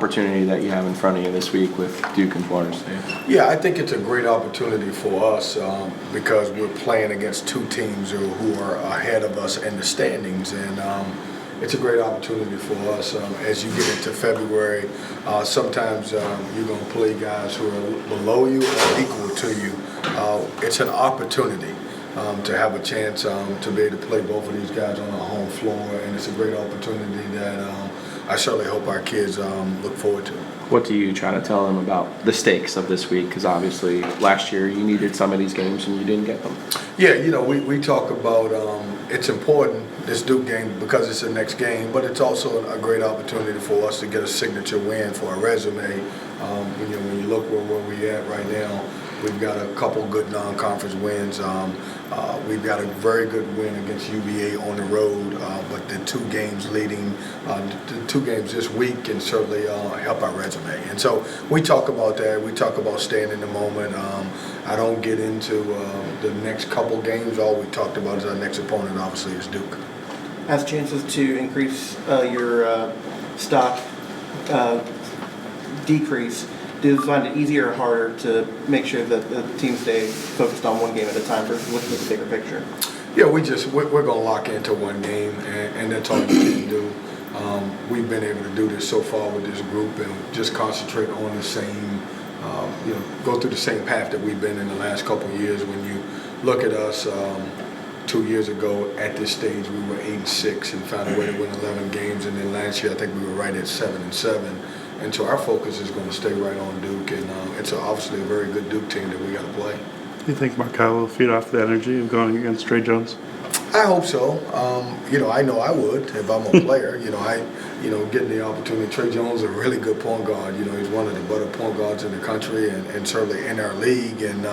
opportunity that you have in front of you this week with Duke and Florida State? Yeah, I think it's a great opportunity for us because we're playing against two teams who are ahead of us in the standings, and it's a great opportunity for us. As you get into February, sometimes you're going to play guys who are below you or equal to you. It's an opportunity to have a chance to be able to play both of these guys on our home floor, and it's a great opportunity that I certainly hope our kids look forward to. What do you try to tell them about the stakes of this week? Because obviously last year you needed some of these games and you didn't get them. Yeah, you know, we talk about it's important, this Duke game, because it's the next game, but it's also a great opportunity for us to get a signature win for our resume. When you look where we're at right now, we've got a couple good non-conference wins. We've got a very good win against UVA on the road, but the two games this week can certainly help our resume. And so we talk about that. We talk about staying in the moment. I don't get into the next couple games. All we talked about is our next opponent, obviously, is Duke. Has chances to increase your stock decrease? Do you find it easier or harder to make sure that the team stays focused on one game at a time versus looking at the bigger picture? Yeah, we're going to lock into one game, and that's all we can do. We've been able to do this so far with this group and just concentrate on the same, go through the same path that we've been in the last couple of years. When you look at us 2 years ago at this stage, we were 8-6 and found a way to win 11 games, and then last year I think we were right at 7-7. And so our focus is going to stay right on Duke, and it's obviously a very good Duke team that we got to play. Do you think Markel will feed off the energy of going against Trey Jones? I hope so. I know I would if I'm a player. Getting the opportunity. Trey Jones is a really good point guard. He's one of the better point guards in the country and certainly in our league. And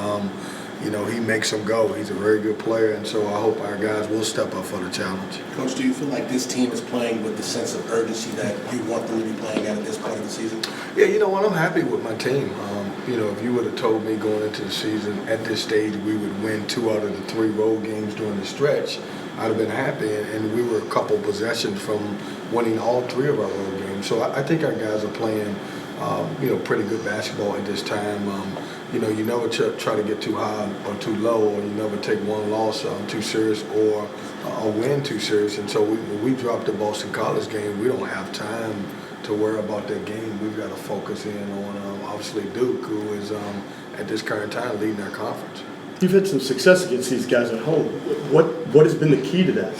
he makes them go. He's a very good player, and so I hope our guys will step up for the challenge. Coach, do you feel like this team is playing with the sense of urgency that you want them to be playing at this point of the season? Yeah, you know what? I'm happy with my team. If you would have told me going into the season at this stage we would win 2 out of the 3 road games during the stretch, I'd have been happy. And we were a couple possessions from winning all 3 of our road games. So I think our guys are playing, pretty good basketball at this time. You never try to get too high or too low, or you never take one loss too serious or a win too serious. And so we dropped the Boston College game. We don't have time to worry about that game. We've got to focus in on obviously Duke, who is at this current time leading our conference. You've had some success against these guys at home. What has been the key to that?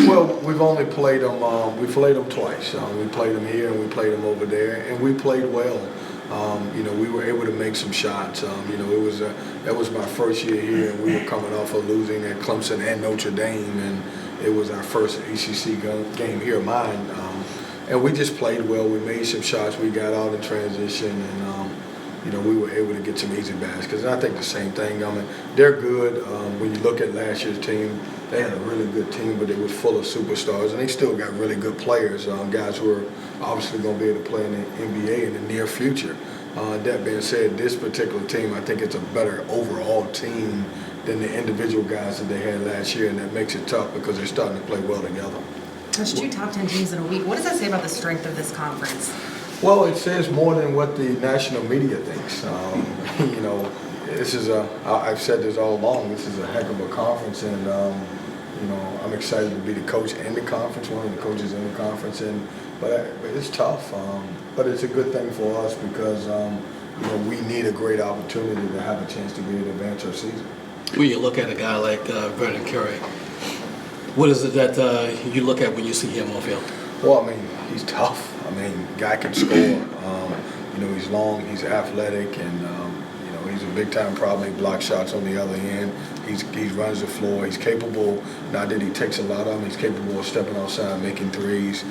Well, we've only played them. We played them twice. We played them here and we played them over there, and we played well. We were able to make some shots. That was my first year here, and we were coming off of losing at Clemson and Notre Dame, and it was our first ACC game here, mine. And we just played well. We made some shots. We got out in transition, and we were able to get some easy baskets. And I think the same thing. They're good. When you look at last year's team, they had a really good team, but it was full of superstars, and they still got really good players, guys who are obviously going to be able to play in the NBA in the near future. That being said, this particular team, I think it's a better overall team than the individual guys that they had last year, and that makes it tough because they're starting to play well together. Coach, 2 top 10 teams in a week. What does that say about the strength of this conference? Well, it says more than what the national media thinks. I've said this all along, this is a heck of a conference, and I'm excited to be the coach in the conference, one of the coaches in the conference, but it's tough. But it's a good thing for us because we need a great opportunity to have a chance to be able to advance our season. When you look at a guy like Burton Carey, what is it that you look at when you see him on field? Well, he's tough. Guy can score. He's long, he's athletic, and he's a big-time problem. He blocks shots on the other end. He runs the floor. He's capable. Not that he takes a lot of them. He's capable of stepping outside, making threes.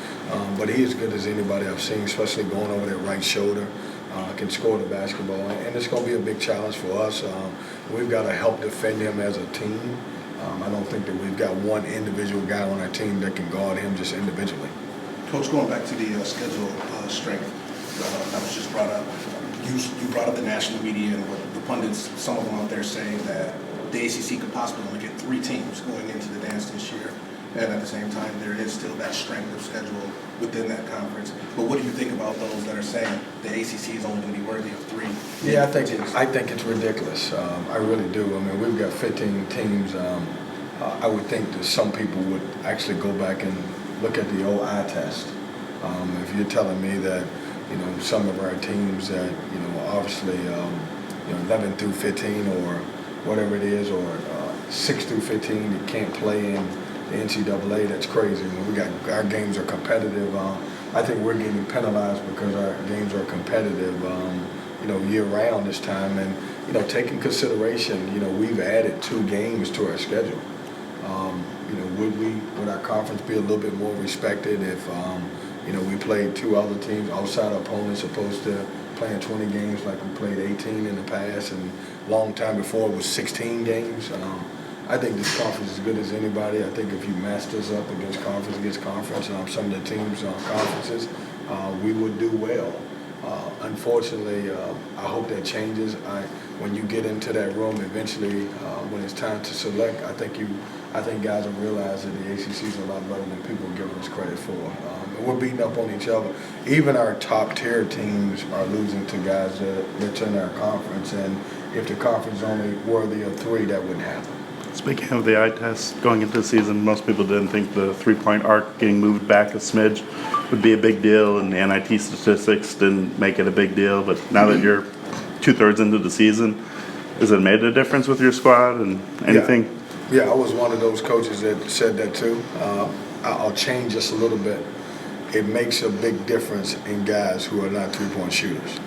But he is good as anybody I've seen, especially going over that right shoulder. Can score the basketball, and it's going to be a big challenge for us. We've got to help defend him as a team. I don't think that we've got one individual guy on our team that can guard him just individually. Coach, going back to the schedule strength that was just brought up, you brought up the national media and what the pundits, some of them out there saying that the ACC could possibly only get 3 teams going into the dance this year. and at the same time, there is still that strength of schedule within that conference. But what do you think about those that are saying the ACC is only going to be worthy of 3? Yeah, I think it's ridiculous. I really do. I mean, we've got 15 teams. I would think that some people would actually go back and look at the old eye test. If you're telling me that, some of our teams that, obviously, 11 through 15 or whatever it is, or 6 through 15 that can't play in the NCAA, that's crazy. Our games are competitive. I think we're getting penalized because our games are competitive, year round this time. And, taking consideration, we've added 2 games to our schedule. Would our conference be a little bit more respected if, we played 2 other teams, outside opponents, opposed to playing 20 games like we played 18 in the past, and long time before it was 16 games. I think this conference is as good as anybody. I think if you matched us up against conference, some of the teams on conferences, we would do well. Unfortunately, I hope that changes. When you get into that room, eventually, when it's time to select, I think guys will realize that the ACC is a lot better than people are giving us credit for. And we're beating up on each other. Even our top tier teams are losing to guys that's in our conference. And if the conference is only worthy of 3, that wouldn't happen. Speaking of the eye test, going into the season, most people didn't think the three-point arc getting moved back a smidge would be a big deal, and the NIT statistics didn't make it a big deal. But now that you're 2/3 into the season, has it made a difference with your squad and anything? Yeah, I was one of those coaches that said that too. I'll change just a little bit. It makes a big difference in guys who are not three-point shooters.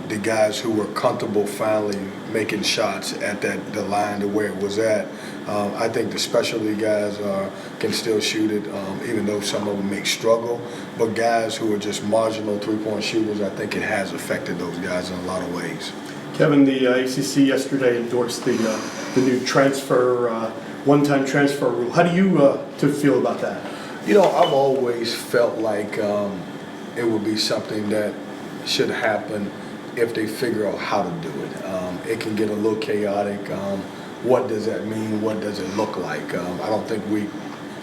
The guys who were comfortable finally making shots at the line to where it was at. I think the specialty guys can still shoot it, even though some of them may struggle. But guys who are just marginal three-point shooters, I think it has affected those guys in a lot of ways. Kevin, the ACC yesterday endorsed the new transfer, one-time transfer rule. How do you feel about that? I've always felt like it would be something that should happen if they figure out how to do it. It can get a little chaotic. What does that mean? What does it look like? I don't think we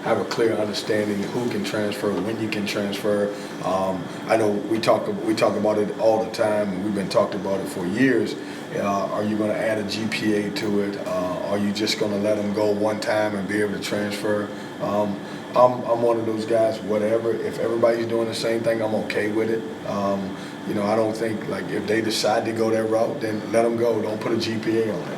have a clear understanding who can transfer, when you can transfer. I know we talk about it all the time. We've been talking about it for years. Are you going to add a GPA to it? Are you just going to let them go one time and be able to transfer? I'm one of those guys, whatever. If everybody's doing the same thing, I'm okay with it. I don't think, if they decide to go that route, then let them go. Don't put a GPA on it.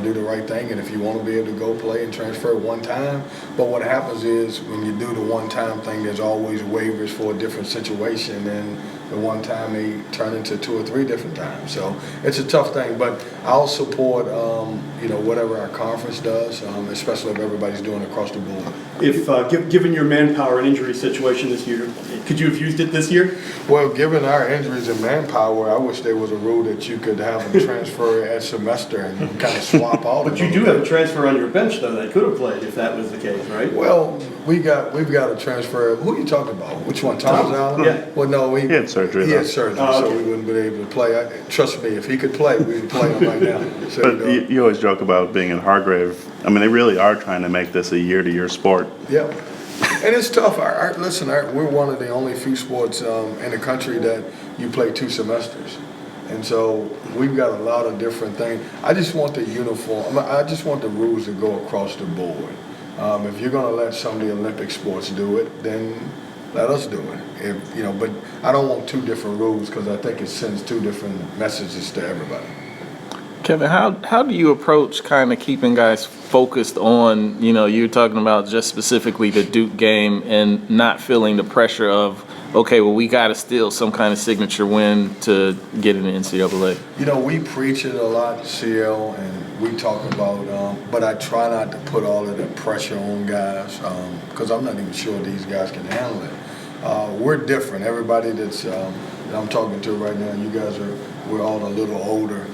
Do the right thing, and if you want to be able to go play and transfer one time. But what happens is when you do the one-time thing, there's always waivers for a different situation, and the one time may turn into 2 or 3 different times. So it's a tough thing, but I'll support whatever our conference does, especially if everybody's doing it across the board. If given your manpower and injury situation this year, could you have used it this year? Well, given our injuries and manpower, I wish there was a rule that you could have them transfer at semester and kind of swap out. But you do have a transfer on your bench, though, that could have played if that was the case, right? Well, we've got a transfer. Who are you talking about? Which one? Thomas Allen? Yeah. Well, no, He had surgery. He had surgery, Oh, so okay. we wouldn't be able to play. Trust me, if he could play, we would play him right now. So, But you always joke about being in Hargrave. I mean, they really are trying to make this a year-to-year sport. yeah. And it's tough. We're one of the only few sports in the country that you play 2 semesters. And so we've got a lot of different things. I just want the uniform. I just want the rules to go across the board. If you're going to let some of the Olympic sports do it, then let us do it. But I don't want 2 different rules because I think it sends 2 different messages to everybody. Kevin, how do you approach kind of keeping guys focused on, you're talking about just specifically the Duke game and not feeling the pressure of, okay, well, we got to steal some kind of signature win to get in the NCAA? We preach it a lot, CL, and we talk about, but I try not to put all of the pressure on guys because I'm not even sure these guys can handle it. We're different. Everybody that I'm talking to right now, you guys we're all a little older.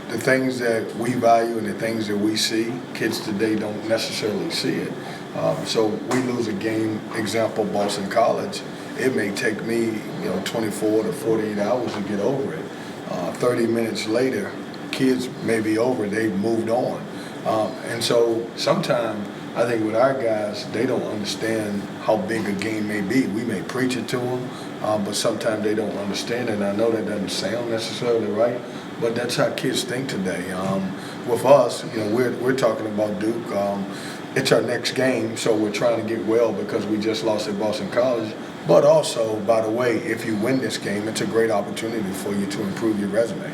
The things that we value and the things that we see, kids today don't necessarily see it. So we lose a game, example, Boston College. It may take me, 24 to 48 hours to get over it. 30 minutes later, kids may be over, they've moved on. And so sometimes I think with our guys, they don't understand how big a game may be. We may preach it to them, but sometimes they don't understand it. And I know that doesn't sound necessarily right, but that's how kids think today. With us, we're talking about Duke. It's our next game, so we're trying to get well because we just lost at Boston College. But also, by the way, if you win this game, it's a great opportunity for you to improve your resume.